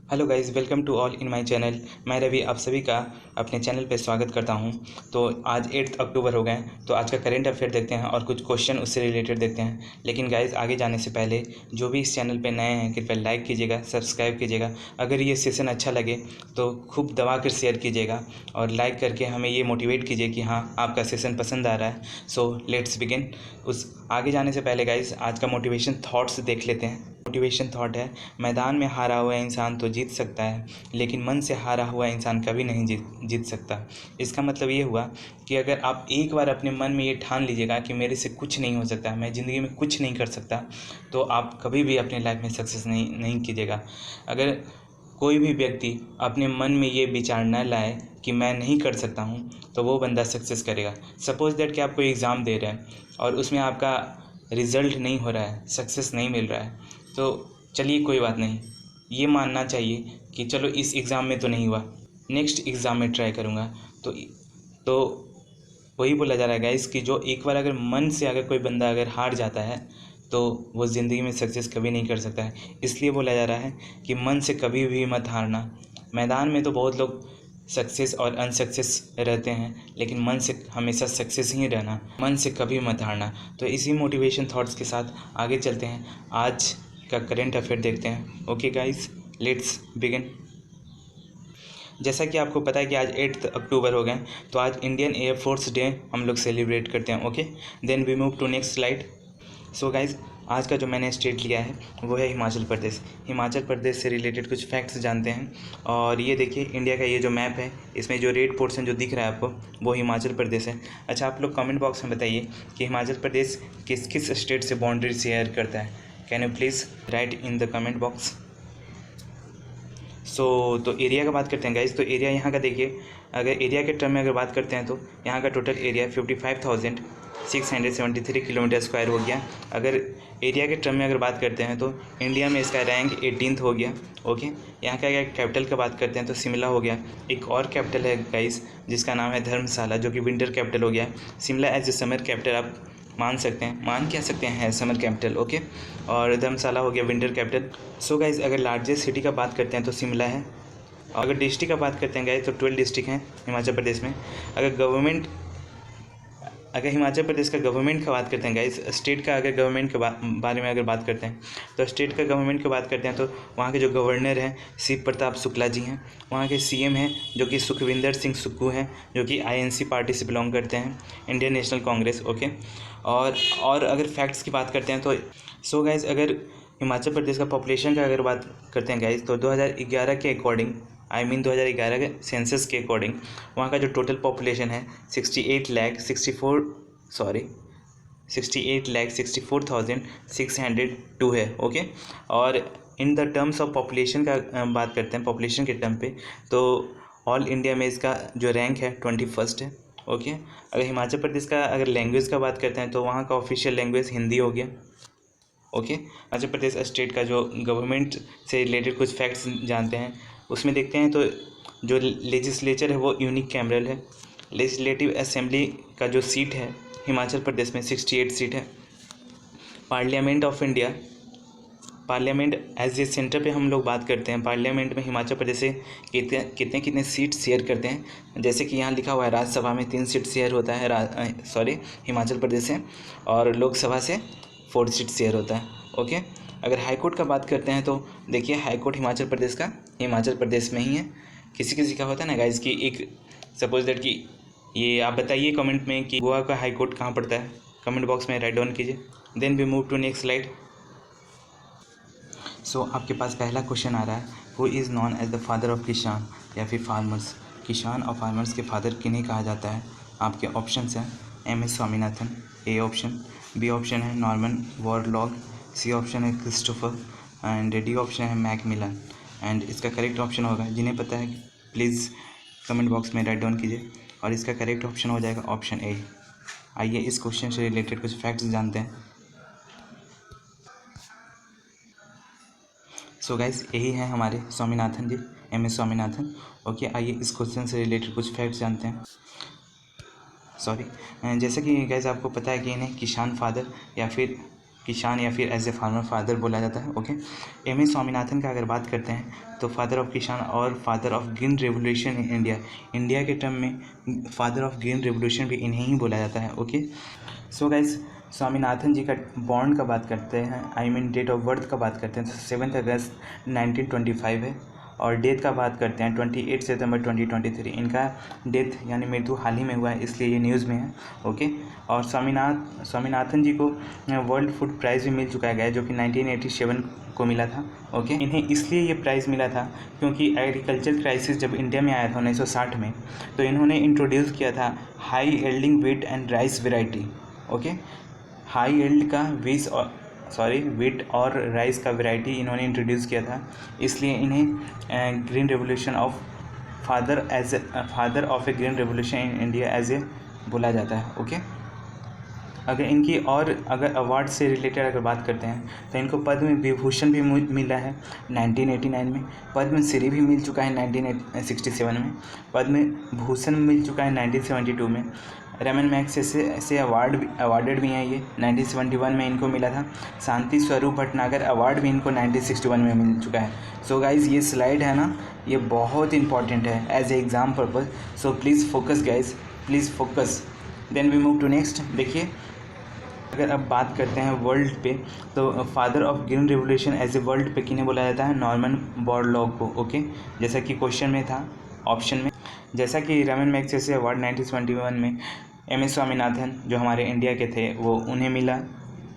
Hello guys, welcome to all in my channel. मैं रवि आप सभी का अपने चैनल पे स्वागत करता हूं। तो आज 8 अक्टूबर हो गए, तो आज का करेंट अफेयर देखते हैं और कुछ क्वेश्चन उससे रिलेटेड देखते हैं। लेकिन गाइस, आगे जाने से पहले जो भी इस चैनल पे नए हैं कृपया लाइक कीजिएगा, सब्सक्राइब कीजिएगा। अगर ये सेशन अच्छा लगे तो खूब दबा कर शेयर कीजिएगा और लाइक करके हमें ये मोटिवेट कीजिए कि हाँ, आपका सेशन पसंद आ रहा है। So let's begin. उस आगे जाने से पहले गाइस, आज का मोटिवेशन थॉट्स देख लेते हैं। मोटिवेशन थॉट है, मैदान में हारा हुआ इंसान तो जीत सकता है, लेकिन मन से हारा हुआ इंसान कभी नहीं जीत सकता। इसका मतलब ये हुआ कि अगर आप एक बार अपने मन में ये ठान लीजिएगा कि मेरे से कुछ नहीं हो सकता, मैं ज़िंदगी में कुछ नहीं कर सकता, तो आप कभी भी अपने लाइफ में सक्सेस नहीं कीजिएगा। अगर कोई भी व्यक्ति अपने मन में ये विचार न लाए कि मैं नहीं कर सकता हूँ, तो वो बंदा सक्सेस करेगा। सपोज़ दैट कि आप कोई एग्ज़ाम दे रहे हैं और उसमें आपका रिज़ल्ट नहीं हो रहा है, सक्सेस नहीं मिल रहा है, तो चलिए कोई बात नहीं, ये मानना चाहिए कि चलो इस एग्ज़ाम में तो नहीं हुआ, नेक्स्ट एग्ज़ाम में ट्राई करूँगा। तो वही बोला जा रहा है गाइस कि जो एक बार अगर मन से अगर कोई बंदा अगर हार जाता है तो वो ज़िंदगी में सक्सेस कभी नहीं कर सकता है। इसलिए बोला जा रहा है कि मन से कभी भी मत हारना। मैदान में तो बहुत लोग सक्सेस और अनसक्सेस रहते हैं, लेकिन मन से हमेशा सक्सेस ही रहना, मन से कभी मत हारना। तो इसी मोटिवेशन थॉट्स के साथ आगे चलते हैं, आज का करेंट अफेयर देखते हैं। Okay guys, let's begin. जैसा कि आपको पता है कि आज 8 अक्टूबर हो गए, तो आज इंडियन एयरफोर्स डे हम लोग सेलिब्रेट करते हैं। Okay, then we move to next slide. So guys, आज का जो मैंने स्टेट लिया है वो है हिमाचल प्रदेश। हिमाचल प्रदेश से रिलेटेड कुछ फैक्ट्स जानते हैं। और ये देखिए, इंडिया का ये जो मैप है, इसमें जो रेड पोर्शन जो दिख रहा है आपको, वो हिमाचल प्रदेश है। अच्छा, आप लोग कमेंट बॉक्स में बताइए कि हिमाचल प्रदेश किस किस स्टेट से बाउंड्री शेयर करता है। Can you please write in the comment box. तो एरिया का बात करते हैं गाइज। तो एरिया यहाँ का देखिए, अगर एरिया के टर्म में अगर बात करते हैं तो यहाँ का टोटल एरिया 55,673 किलोमीटर स्क्वायर हो गया। अगर एरिया के टर्म में अगर बात करते हैं तो इंडिया में इसका रैंक 18th हो गया। ओके, यहाँ का अगर कैपिटल का बात करते हैं तो शिमला हो गया। एक और कैपिटल है गाइज जिसका नाम है धर्मशाला, जो कि विंटर कैपिटल हो गया। Shimla as a summer capital आप मान कह सकते हैं समर कैपिटल। ओके, और धर्मशाला हो गया विंटर कैपिटल। सो गाइज, अगर लार्जेस्ट सिटी का बात करते हैं तो शिमला है। अगर डिस्ट्रिक्ट का बात करते हैं गाइज तो 12 डिस्ट्रिक्ट हैं हिमाचल प्रदेश में। अगर हिमाचल प्रदेश का गवर्नमेंट का बात करते हैं गाइज, स्टेट का अगर गवर्नमेंट के बारे में अगर बात करते हैं तो स्टेट का गवर्नमेंट की बात करते हैं तो वहाँ के जो गवर्नर हैं शिव प्रताप शुक्ला जी हैं। वहाँ के सीएम हैं जो कि सुखविंदर सिंह सुक्खू हैं, जो कि आईएनसी पार्टी से बिलोंग करते हैं, इंडियन नेशनल कांग्रेस। ओके, और अगर फैक्ट्स की बात करते हैं तो सो गाइज, अगर हिमाचल प्रदेश का पॉपुलेशन का अगर बात करते हैं गाइज तो 2011 के अकॉर्डिंग, 2011 के सेंसस के अकॉर्डिंग वहाँ का जो टोटल पॉपुलेशन है 68,64,602 है। ओके, और in the terms of population का बात करते हैं, पॉपुलेशन के टर्म पे, तो ऑल इंडिया में इसका जो रैंक है 21st है। ओके, अगर हिमाचल प्रदेश का अगर लैंग्वेज का बात करते हैं तो वहाँ का ऑफिशियल लैंग्वेज हिंदी हो गया। ओके, हिमाचल प्रदेश स्टेट का जो गवर्नमेंट से रिलेटेड कुछ फैक्ट्स जानते हैं, उसमें देखते हैं तो जो लेजिस्लेचर है वो यूनिक कैमरल है। लेजिस्लेटिव असेंबली का जो सीट है हिमाचल प्रदेश में 68 सीट है। Parliament of India, parliament as a centre पे हम लोग बात करते हैं, पार्लियामेंट में हिमाचल प्रदेश से कितने सीट शेयर करते हैं। जैसे कि यहाँ लिखा हुआ है राज्यसभा में 3 सीट शेयर होता है हिमाचल प्रदेश से, और लोकसभा से 4 सीट शेयर होता है। ओके, अगर हाई कोर्ट का बात करते हैं तो देखिए, हाई कोर्ट हिमाचल प्रदेश का हिमाचल प्रदेश में ही है। किसी किसी का होता है ना गाइज कि एक सपोज दैट कि ये आप बताइए कमेंट में कि गोवा का हाई कोर्ट कहाँ पड़ता है, कमेंट बॉक्स में राइट डाउन कीजिए। Then we move to next slide. सो आपके पास पहला क्वेश्चन आ रहा है, who is known as the father of kisan या फिर फार्मर्स। किसान और फार्मर्स के फादर किन्हें कहा जाता है। आपके ऑप्शंस हैं M S Swaminathan, A option, B option है नॉर्मन वॉरलॉग, सी ऑप्शन है क्रिस्टोफर, एंड डी ऑप्शन है मैकमिलन। एंड इसका करेक्ट ऑप्शन होगा, जिन्हें पता है प्लीज़ कमेंट बॉक्स में राइट डाउन कीजिए, और इसका करेक्ट ऑप्शन हो जाएगा ऑप्शन ए। आइए इस क्वेश्चन से रिलेटेड कुछ फैक्ट्स जानते हैं। सो गाइस, यही है हमारे स्वामीनाथन जी, एम एस स्वामीनाथन। ओके, आइए इस क्वेश्चन से रिलेटेड कुछ फैक्ट्स जानते हैं। जैसे कि गाइस आपको पता है कि इन्हें किसान फादर या फिर किसान या फिर एज ए फार्मर फादर बोला जाता है। ओके, एम एस स्वामीनाथन का अगर बात करते हैं तो फादर ऑफ किसान और father of green revolution in India, India के टर्म में फादर ऑफ ग्रीन रेवोल्यूशन भी इन्हें ही बोला जाता है। Okay, so guys Swaminathan ji का बॉर्न का बात करते हैं, I mean date of birth का बात करते हैं तो 7 अगस्त 1925 है, और डेथ का बात करते हैं 28 सितंबर 2023। इनका डेथ यानी मृत्यु हाल ही में हुआ है, इसलिए ये न्यूज़ में है। ओके, और स्वामीनाथन जी को वर्ल्ड फूड प्राइज़ भी मिल चुका है जो कि 1987 को मिला था। ओके, इन्हें इसलिए ये प्राइज़ मिला था क्योंकि एग्रीकल्चर क्राइसिस जब इंडिया में आया था 1960 में, तो इन्होंने इंट्रोड्यूस किया था high yielding wheat and rice variety. Okay, high yield का व्हीट और राइस का वैरायटी इन्होंने इंट्रोड्यूस किया था, इसलिए इन्हें green revolution of father of a green revolution in India as a बोला जाता है। ओके, अगर अवार्ड से रिलेटेड अगर बात करते हैं तो इनको पद्म विभूषण भी मिला है 1989 में, पद्म श्री भी मिल चुका है 1967 में, पद्म भूषण मिल चुका है 1972 में, रमन मैग्सेसे से अवार्डेड भी हैं ये 1971 में इनको मिला था, शांति स्वरूप भटनागर अवार्ड भी इनको 1961 में मिल चुका है। सो गाइज़ ये स्लाइड है ना, ये बहुत इंपॉर्टेंट है as a exam purpose, so please focus guys, please focus. Then we move to next. देखिए, अगर अब बात करते हैं वर्ल्ड पे, तो father of green revolution as a world पे किन्हें बोला जाता है? नॉर्मन बोरलॉग को। ओके, जैसा कि क्वेश्चन में था ऑप्शन में, जैसा कि रमन मैग्सेसे अवार्ड 1971 में एम एस स्वामीनाथन जो हमारे इंडिया के थे वो उन्हें मिला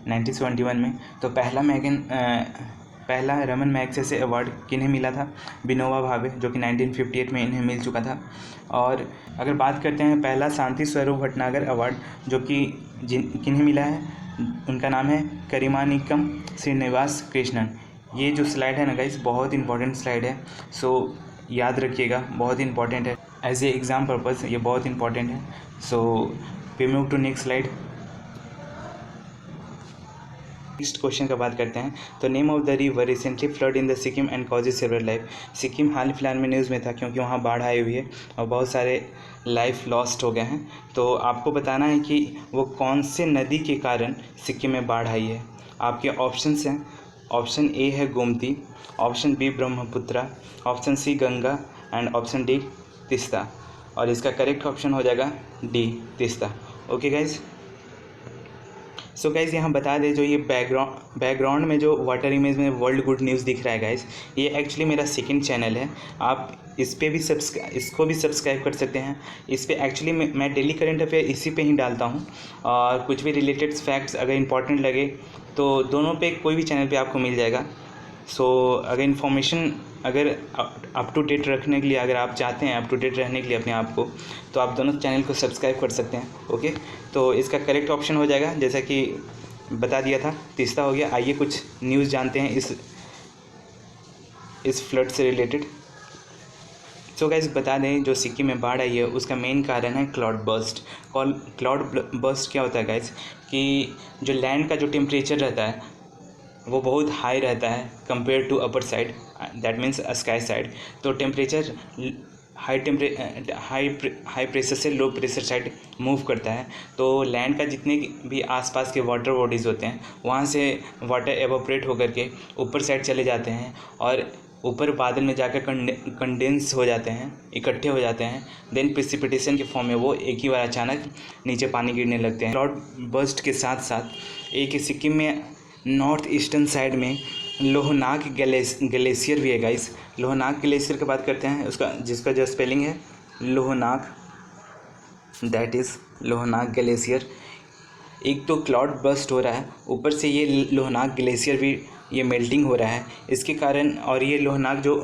1971 में, तो पहला रमन मैग्सेसे अवार्ड किन्हें मिला था? विनोबा भावे, जो कि 1958 में इन्हें मिल चुका था। और अगर बात करते हैं पहला शांति स्वरूप भटनागर अवार्ड जो कि किन्हें मिला है, उनका नाम है करिमानिकम श्रीनिवास कृष्णन। ये जो स्लाइड है ना गाइस, बहुत इंपॉर्टेंट स्लाइड है, सो याद रखिएगा, बहुत इंपॉर्टेंट है एज ए एग्ज़ाम पर्पज़, ये बहुत इंपॉर्टेंट है। So we move to next slide. Next question का बात करते हैं, तो name of the river recently flood in the Sikkim and causes several life. Sikkim हाल फिलहाल में न्यूज़ में था क्योंकि वहाँ बाढ़ आई हुई है और बहुत सारे लाइफ लॉस्ट हो गए हैं, तो आपको बताना है कि वो कौन से नदी के कारण सिक्किम में बाढ़ आई है। आपके ऑप्शंस हैं, ऑप्शन ए है Gomti, option B Brahmaputra, option C Ganga and option D Teesta, और इसका करेक्ट ऑप्शन हो जाएगा D Teesta. Okay guys, so guys यहाँ बता दें, जो ये बैकग्राउंड में जो वाटर इमेज में वर्ल्ड गुड न्यूज़ दिख रहा है गाइज़, ये एक्चुअली मेरा सेकंड चैनल है, आप इस पे भी इसको भी सब्सक्राइब कर सकते हैं। इस पे एक्चुअली मैं डेली करंट अफेयर इसी पे ही डालता हूँ, और कुछ भी रिलेटेड फैक्ट्स अगर इंपॉर्टेंट लगे तो दोनों पे कोई भी चैनल पे आपको मिल जाएगा। सो अगर इन्फॉर्मेशन अगर अप टू डेट रखने के लिए, अगर आप चाहते हैं अप टू डेट रहने के लिए अपने आप को, तो आप दोनों चैनल को सब्सक्राइब कर सकते हैं। ओके, तो इसका करेक्ट ऑप्शन हो जाएगा, जैसा कि बता दिया था, तीसरा हो गया। आइए कुछ न्यूज़ जानते हैं इस फ्लड से रिलेटेड। सो गाइस बता दें, जो सिक्किम में बाढ़ आई है उसका मेन कारण है क्लाउड बर्स्ट। क्लाउड बर्स्ट क्या होता है गाइस, कि जो लैंड का जो टेम्परेचर रहता है वो बहुत हाई रहता है compare to upper side, that means sky side. तो टेम्परेचर हाई प्रेशर से लो प्रेशर साइड मूव करता है, तो लैंड का जितने भी आसपास के वाटर बॉडीज़ होते हैं वहाँ से वाटर एवोपरेट होकर के ऊपर साइड चले जाते हैं और ऊपर बादल में जाकर कंडेंस हो जाते हैं, इकट्ठे हो जाते हैं। देन प्रेसिपिटेशन के फॉर्म में वो एक ही बार अचानक नीचे पानी गिरने लगते हैं। क्लाउड बर्स्ट के साथ साथ एक सिक्किम में नॉर्थ ईस्टर्न साइड में लोहनाक ग्लेशियर भी है गाइस। लोहनाक ग्लेशियर की बात करते हैं, उसका जिसका जो स्पेलिंग है Lohnak, that is Lohnak glacier. एक तो क्लाउड बर्स्ट हो रहा है, ऊपर से ये लोहनाक ग्लेशियर भी ये मेल्टिंग हो रहा है इसके कारण। और ये लोहनाक जो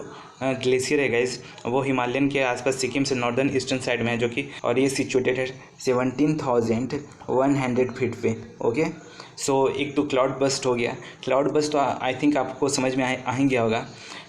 ग्लेशियर है गाइस वो हिमालयन के आसपास सिक्किम से नॉर्दर्न ईस्टर्न साइड में है, जो कि और ये सिचुएटेड है 17,100 फीट पे। ओके, सो एक तो क्लाउड बस्ट हो गया। क्लाउड बस्ट तो आई थिंक आपको समझ में आ ही गया होगा।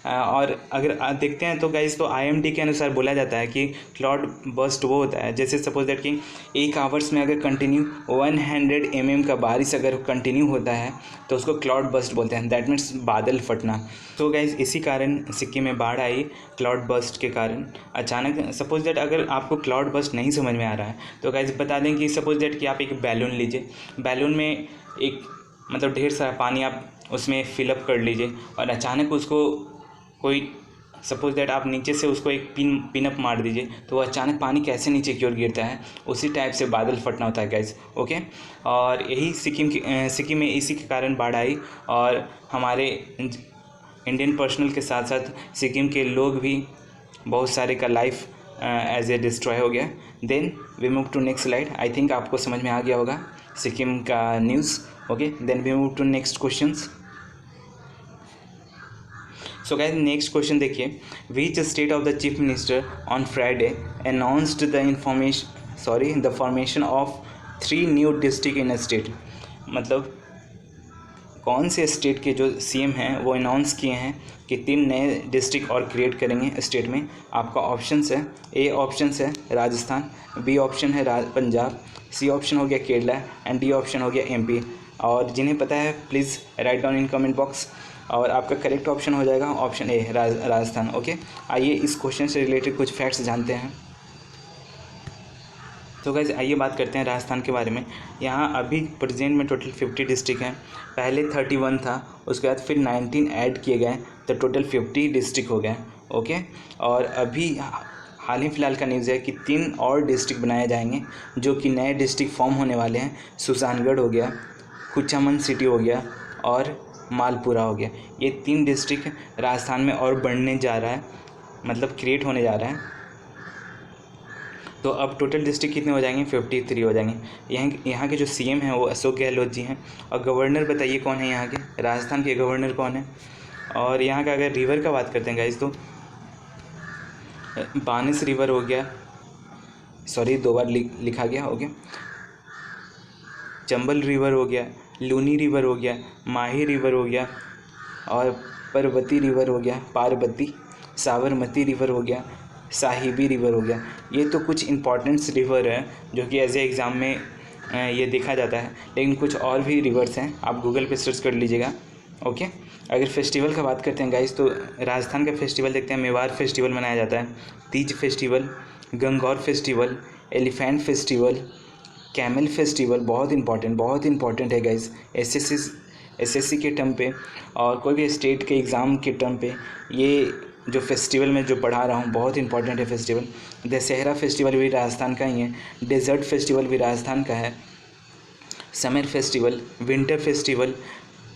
और अगर देखते हैं तो गाइस, तो IMD के अनुसार बोला जाता है कि क्लाउड बस्ट वो होता है जैसे सपोज दैट कि 1 आवर्स में अगर कंटिन्यू 100 mm का बारिश अगर कंटिन्यू होता है तो उसको क्लाउड बस्ट बोलते हैं, दैट मीन्स बादल फटना। तो गाइस इसी कारण सिक्किम में बाढ़ आई, क्लाउड बस्ट के कारण अचानक। सपोज दैट अगर आपको क्लाउड बस्ट नहीं समझ में आ रहा है तो गाइस बता दें कि सपोज दैट कि आप एक बैलून लीजिए, बैलून में एक मतलब ढेर सारा पानी आप उसमें फिलअप कर लीजिए और अचानक उसको कोई सपोज दैट आप नीचे से उसको एक पिन अप मार दीजिए, तो वो अचानक पानी कैसे नीचे की ओर गिरता है, उसी टाइप से बादल फटना होता है गाइस। ओके, और यही सिक्किम में इसी के कारण बाढ़ आई और हमारे इंडियन पर्सनल के साथ साथ सिक्किम के लोग भी बहुत सारे का लाइफ एज ए डिस्ट्रॉय हो गया। Then we move to next slide. I think आपको समझ में आ गया होगा सिक्किम का news. Okay, then we move to next questions. So guys next question देखिए, which state of the chief minister on Friday announced the formation of 3 new district in a state. मतलब कौन से स्टेट के जो सीएम हैं वो announce किए हैं कि 3 नए डिस्ट्रिक्ट और क्रिएट करेंगे स्टेट में। आपका ऑप्शंस है, ए ऑप्शन है राजस्थान, बी ऑप्शन है पंजाब, सी ऑप्शन हो गया केरला एंड डी ऑप्शन हो गया एमपी। और जिन्हें पता है please write down in comment box. और आपका करेक्ट ऑप्शन हो जाएगा ऑप्शन ए राजस्थान। ओके, आइए इस क्वेश्चन से रिलेटेड कुछ फैक्ट्स जानते हैं। तो गाइस आइए बात करते हैं राजस्थान के बारे में। यहाँ अभी प्रेजेंट में टोटल 50 डिस्ट्रिक्ट हैं। पहले 31 था, उसके बाद फिर 19 ऐड किए गए, तो टोटल 50 डिस्ट्रिक्ट हो गए। ओके, और अभी हाल ही फिलहाल का न्यूज़ है कि 3 और डिस्ट्रिक्ट बनाए जाएंगे, जो कि नए डिस्ट्रिक्ट फॉर्म होने वाले हैं। सुजानगढ़ हो गया, कुचामन सिटी हो गया और मालपुरा हो गया। ये 3 डिस्ट्रिक्ट राजस्थान में और बढ़ने जा रहा है, मतलब क्रिएट होने जा रहा है। तो अब टोटल डिस्ट्रिक्ट कितने हो जाएंगे, 53 हो जाएंगे। यहाँ के जो सीएम हैं वो अशोक गहलोत जी हैं। और गवर्नर बताइए कौन है यहाँ के, राजस्थान के गवर्नर कौन है। और यहाँ का अगर रिवर का बात करते हैं गाइस, तो बानिस रिवर हो गया, सॉरी 2 बार लिखा गया, ओके। चंबल रिवर हो गया, लूनी रिवर हो गया, माही रिवर हो गया और पार्वती रिवर हो गया, पार्वती, साबरमती रिवर हो गया, साहिबी रिवर हो गया। ये तो कुछ इंपॉर्टेंट्स रिवर है जो कि एज ए एग्ज़ाम में ये देखा जाता है, लेकिन कुछ और भी रिवर्स हैं, आप गूगल पे सर्च कर लीजिएगा। ओके, अगर फेस्टिवल का बात करते हैं गाइस, तो राजस्थान का फेस्टिवल देखते हैं। मेवाड़ फेस्टिवल मनाया जाता है, Teej festival, Gangaur festival, elephant festival, camel festival, बहुत इंपॉर्टेंट है गाइस एसएससी के टर्म पे और कोई भी स्टेट के एग्ज़ाम के टर्म पे। ये जो फेस्टिवल मैं जो पढ़ा रहा हूँ बहुत इंपॉर्टेंट है फेस्टिवल। दशहरा फेस्टिवल भी राजस्थान का ही है, डेजर्ट फेस्टिवल भी राजस्थान का है, summer festival, winter festival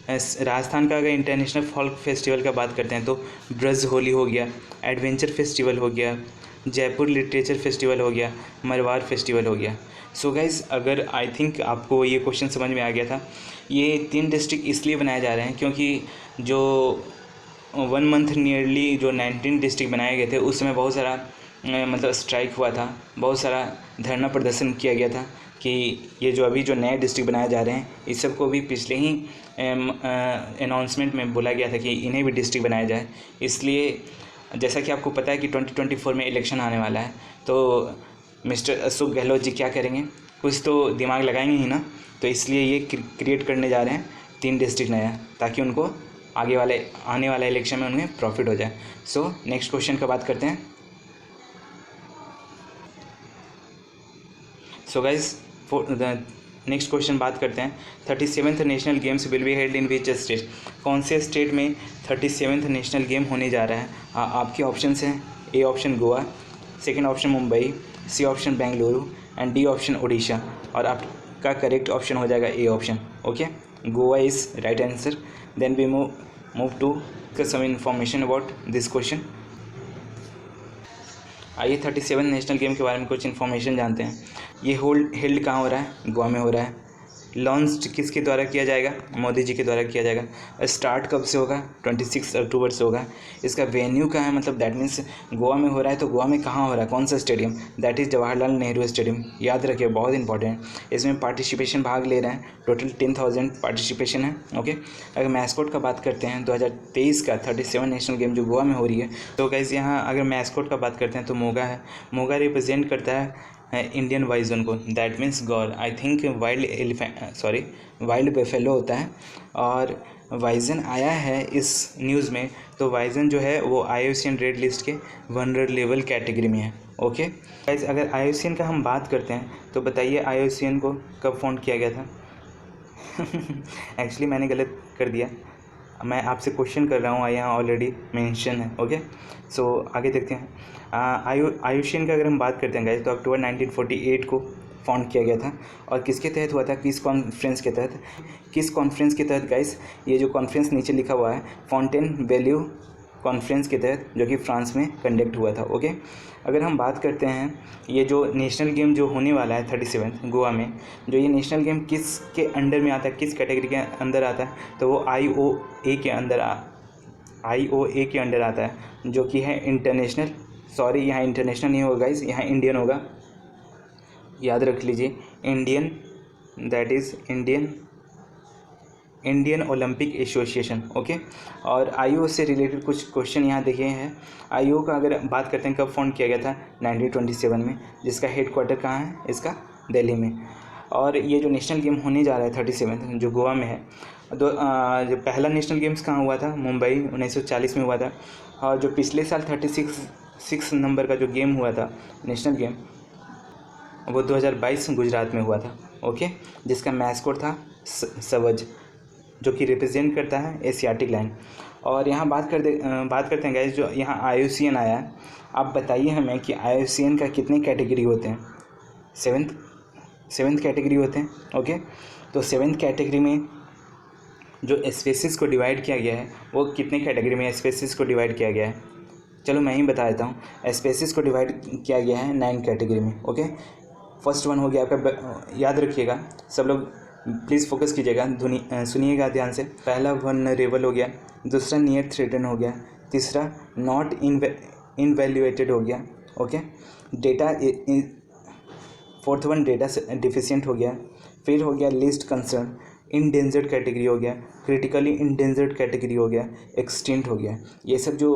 Rajasthan का। अगर इंटरनेशनल फॉल्क फेस्टिवल का बात करते हैं तो ब्रज होली हो गया, एडवेंचर फेस्टिवल हो गया, जयपुर लिटरेचर फेस्टिवल हो गया, मरवाड़ फेस्टिवल हो गया। सो गाइज़, अगर आई थिंक आपको ये क्वेश्चन समझ में आ गया था। ये 3 डिस्ट्रिक्ट इसलिए बनाए जा रहे हैं क्योंकि जो 1 मंथ नियरली जो 19 डिस्ट्रिक्ट बनाए गए थे उस समय बहुत सारा मतलब स्ट्राइक हुआ था, बहुत सारा धरना प्रदर्शन किया गया था कि ये जो अभी जो नए डिस्ट्रिक्ट बनाए जा रहे हैं इस सब को भी पिछले ही अनाउंसमेंट में बोला गया था कि इन्हें भी डिस्ट्रिक्ट बनाया जाए। इसलिए जैसा कि आपको पता है कि 2024 में इलेक्शन आने वाला है, तो मिस्टर अशोक गहलोत जी क्या करेंगे, कुछ तो दिमाग लगाएंगे ही ना। तो इसलिए ये क्रिएट करने जा रहे हैं 3 डिस्ट्रिक्ट नया, ताकि उनको आने वाले इलेक्शन में उन्हें प्रॉफिट हो जाए। सो नेक्स्ट क्वेश्चन का बात करते हैं। सो गाइज नेक्स्ट क्वेश्चन बात करते हैं। 37th national games will be held in which state. कौन से स्टेट में 37th नेशनल गेम होने जा रहा है। आपके ऑप्शंस हैं, A option Goa, second option Mumbai, C option Bengaluru and D option Orissa. और आपका करेक्ट ऑप्शन हो जाएगा A option. Okay, Goa is right answer. Then we move to some information about this question. आइए 37 national game के बारे में कुछ information जानते हैं। ये हेल्ड कहाँ हो रहा है, गोवा में हो रहा है। लॉन्च किसके द्वारा किया जाएगा, मोदी जी के द्वारा किया जाएगा। स्टार्ट कब से होगा, 26 अक्टूबर से होगा। इसका वेन्यू कहाँ है, मतलब दैट मीन्स गोवा में हो रहा है, तो गोवा में कहाँ हो रहा है, कौन सा stadium, that is Jawaharlal Nehru stadium. याद रखिए, बहुत इंपॉर्टेंट है। इसमें पार्टिसिपेशन भाग ले रहे हैं, टोटल 10,000 पार्टिसिपेशन है। ओके, अगर मैस्कोट का बात करते हैं 2023 का 37 नेशनल गेम जो गोवा में हो रही है, तो गाइस यहाँ अगर मैस्कोट का बात करते हैं तो मोगा है। मोगा रिप्रेजेंट करता है इंडियन वाइजन को, that means Gaur. I think wild buffalo होता है। और वाइजन आया है इस न्यूज़ में, तो वाइजन जो है वो IUCN रेड लिस्ट के वनरेबल कैटेगरी में है। ओके गाइस, अगर IUCN का हम बात करते हैं तो बताइए IUCN को कब फाउंड किया गया था। एक्चुअली मैंने गलत कर दिया, मैं आपसे क्वेश्चन कर रहा हूँ, यहाँ ऑलरेडी मेंशन है। ओके, सो आगे देखते हैं। आयुषियन का अगर हम बात करते हैं गाइस, तो अक्टूबर 1948 को फाउंड किया गया था। और किसके तहत हुआ था, किस कॉन्फ्रेंस के तहत, किस कॉन्फ्रेंस के तहत गाइस? ये जो कॉन्फ्रेंस नीचे लिखा हुआ है, फॉन्टेनवेल्यू कॉन्फ्रेंस के तहत, जो कि फ्रांस में कंडक्ट हुआ था। ओके, अगर हम बात करते हैं ये जो नेशनल गेम जो होने वाला है 37 गोवा में, जो ये नेशनल गेम किस के अंडर में आता है, किस कैटेगरी के अंदर आता है, तो वो IOA के अंदर आता है, जो कि है इंटरनेशनल, सॉरी यहाँ इंटरनेशनल नहीं होगा गाइस, यहाँ इंडियन होगा, याद रख लीजिए, Indian, that is Indian Olympic association. Okay, और IO से रिलेटेड कुछ क्वेश्चन यहाँ देखे हैं। IO का अगर बात करते हैं कब फाउंड किया गया था, 1927 में, जिसका हेडक्वार्टर कहाँ है इसका, दिल्ली में। और ये जो नेशनल गेम होने जा रहा है 37 जो गोवा में है, जो पहला नेशनल गेम्स कहाँ हुआ था, मुंबई 1940 में हुआ था। और जो पिछले साल 36 नंबर का जो गेम हुआ था नेशनल गेम, वो 2022 गुजरात में हुआ था। ओके, जिसका मैस्कोट था सवज, जो कि रिप्रेजेंट करता है एशियाटिक लाइन। और यहाँ बात करते हैं गाइस, जो यहाँ IUCN आया है, आप बताइए हमें कि IUCN का कितने कैटेगरी होते हैं? सेवन्थ कैटेगरी होते हैं। ओके, तो 7th कैटेगरी में जो स्पेसिस को डिवाइड किया गया है, वो कितने कैटेगरी में स्पेसिस को डिवाइड किया गया है? चलो मैं ही बता देता हूँ। स्पेसिस को डिवाइड किया गया है 9 कैटेगरी में। ओके, फर्स्ट वन हो गया आपका, याद रखिएगा सब लोग, प्लीज़ फोकस कीजिएगा, सुनिएगा ध्यान से। पहला वल्नरेबल हो गया, दूसरा नियर थ्रेटन हो गया, तीसरा नॉट इनवैल्यूएटेड हो गया। Okay, data, fourth one data deficient हो गया, फिर हो गया लिस्ट कंसर्न, इंडेंजर्ड कैटेगरी हो गया, क्रिटिकली इंडेंजर्ड कैटेगरी हो गया, एक्सटिंक्ट हो गया। ये सब जो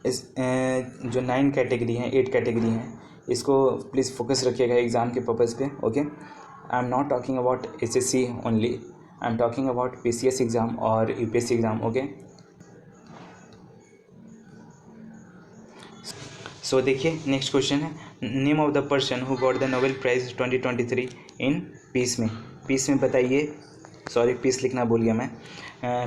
9 कैटेगरी हैं, 8 कैटेगरी हैं, इसको प्लीज़ फोकस रखिएगा एग्ज़ाम के पर्पज़ पे। Okay, I am not talking about SSC only, I am talking about PCS exam और UPSC एग्ज़ाम। ओके, सो देखिए नेक्स्ट क्वेश्चन है, name of the person who got the Nobel prize 2023 in peace में। Piece में बताइए, sorry piece लिखना भूल गया मैं,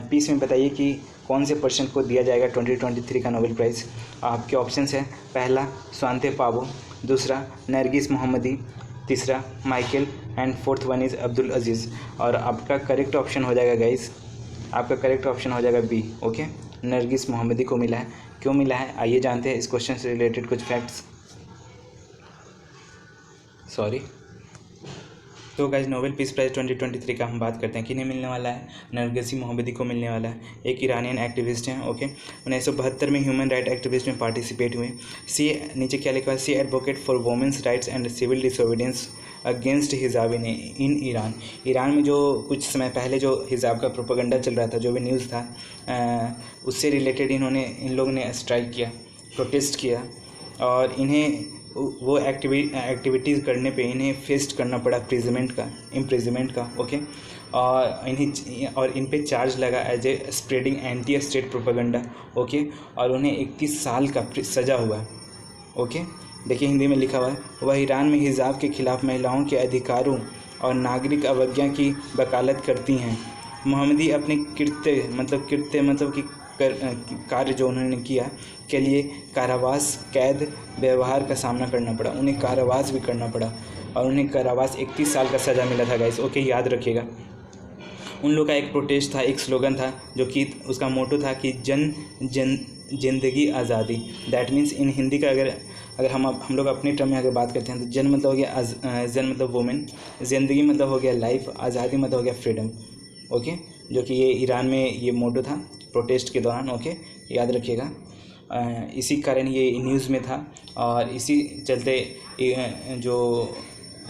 पीस में बताइए कि कौन से पर्सन को दिया जाएगा 2023 का नोबेल प्राइज़। आपके ऑप्शंस है, पहला स्वांते पावो, दूसरा नरगिस मोहम्मदी, तीसरा Michael, and fourth one is Abdul Aziz. और आपका करेक्ट ऑप्शन हो जाएगा गाइस, आपका करेक्ट ऑप्शन हो जाएगा B। ओके, नरगिस मोहम्मदी को मिला है। क्यों मिला है आइए जानते हैं, इस क्वेश्चन से रिलेटेड कुछ फैक्ट्स। सॉरी, तो गाइस नोबेल पीस प्राइज़ 2023 का हम बात करते हैं, किन्हें मिलने वाला है? नरगिस मोहम्मदी को मिलने वाला है, एक ईरानियन एक्टिविस्ट हैं। ओके, 1972 में ह्यूमन राइट एक्टिविस्ट में पार्टिसिपेट हुए। सी, नीचे क्या लिखा है, see advocate for women's rights and civil disobedience against hijab in Iran. Iran में जो कुछ समय पहले जो हिजाब का प्रोपेगेंडा चल रहा था, जो भी न्यूज़ था, उससे रिलेटेड इन लोगों ने स्ट्राइक किया, प्रोटेस्ट किया, और इन्हें वो एक्टिविटीज़ करने पे इन्हें फेस्ट करना पड़ा इम्प्रिजमेंट का। ओके, और इन पे चार्ज लगा as a spreading anti state propaganda. Okay, और उन्हें 31 साल का सज़ा हुआ। ओके, देखिए हिंदी में लिखा हुआ है, वह ईरान में हिजाब के खिलाफ महिलाओं के अधिकारों और नागरिक अवज्ञा की वकालत करती हैं। मोहम्मदी अपने कृत्य मतलब कि कार्य जो उन्होंने किया के लिए कारावास कैद व्यवहार का सामना करना पड़ा, उन्हें कारावास भी करना पड़ा, और उन्हें कारावास 31 साल का सज़ा मिला था गाइस। ओके, याद रखिएगा। उन लोग का एक प्रोटेस्ट था, एक स्लोगन था, जो कि उसका मोटो था कि जिंदगी आज़ादी। दैट मीन्स इन हिंदी का अगर हम लोग अपने टर्म में अगर बात करते हैं, तो जन मतलब हो गया जन मतलब वुमेन, ज़िंदगी मतलब हो गया लाइफ, आज़ादी मतलब हो गया फ्रीडम। ओके, जो कि ये ईरान में ये मोटो था प्रोटेस्ट के दौरान। ओके, याद रखिएगा। इसी कारण ये न्यूज़ में था, और इसी चलते जो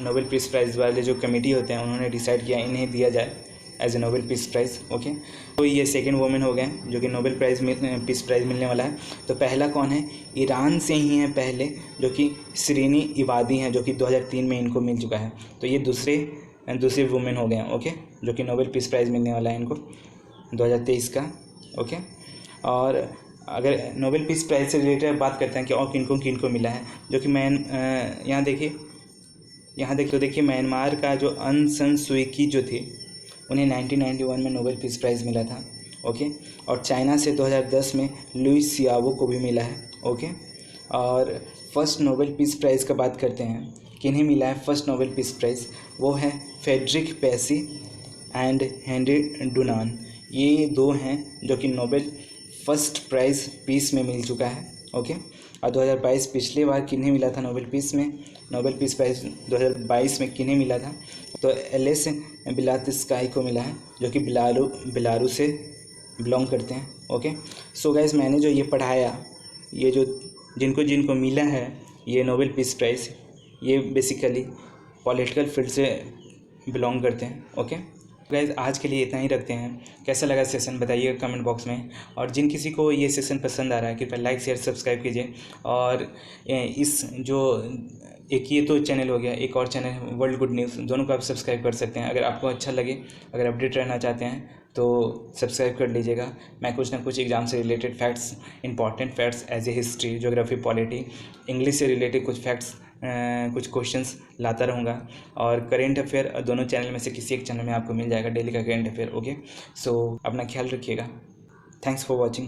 नोबेल पीस प्राइज़ वाले जो कमेटी होते हैं, उन्होंने डिसाइड किया इन्हें दिया जाए as a Nobel peace prize. Okay, तो ये सेकंड वुमेन हो गए जो कि नोबेल पीस प्राइज़ मिलने वाला है। तो पहला कौन है? ईरान से ही हैं पहले, जो कि शिरीनी इबादी हैं, जो कि 2003 में इनको मिल चुका है। तो ये दूसरे वुमेन हो गए हैं। ओके, जो कि नोबेल पीस प्राइज़ मिलने वाला है इनको 2023 का। ओके, और अगर नोबेल पीस प्राइज़ से रिलेटेड बात करते हैं कि और किनको मिला है, जो कि यहाँ देखिए तो देखिए म्यांमार का जो अंग सान सू की जो थी, उन्हें 1991 में नोबेल पीस प्राइज़ मिला था। ओके, और चाइना से 2010 में लुइस सियावो को भी मिला है। ओके, और फर्स्ट नोबेल पीस प्राइज़ का बात करते हैं, किन्हें मिला है फर्स्ट नोबेल पीस प्राइज़, वो है फ्रेडरिक पेसी एंड हेनरी डुनान। ये दो हैं जो कि नोबेल फर्स्ट प्राइज़ पीस में मिल चुका है। ओके, और 2022 पिछले बार किन्हें मिला था नोबेल पीस में, नोबेल पीस प्राइज़ 2022 में किन्हें मिला था, तो एलिस बिलात्स्काई को मिला है, जो कि बेलारूस से बिलोंग करते हैं। ओके, सो गाइस, मैंने जो ये पढ़ाया, ये जो जिनको जिनको मिला है ये नोबेल पीस प्राइज़, ये बेसिकली पॉलिटिकल फील्ड से बिलोंग करते हैं। ओके गाइस, आज के लिए इतना ही रखते हैं। कैसा लगा सेशन बताइए कमेंट बॉक्स में, और जिन किसी को ये सेशन पसंद आ रहा है कृपया लाइक शेयर सब्सक्राइब कीजिए। और इस जो एक ये तो चैनल हो गया, एक और चैनल है वर्ल्ड गुड न्यूज़, दोनों को आप सब्सक्राइब कर सकते हैं। अगर आपको अच्छा लगे, अगर अपडेट रहना चाहते हैं तो सब्सक्राइब कर लीजिएगा। मैं कुछ ना कुछ एग्ज़ाम से related facts, important facts as a history, geography, polity, English से रिलेटेड कुछ फैक्ट्स, कुछ क्वेश्चंस लाता रहूँगा। और करेंट अफेयर दोनों चैनल में से किसी एक चैनल में आपको मिल जाएगा डेली का करेंट अफेयर। ओके, सो अपना ख्याल रखिएगा। Thanks for watching.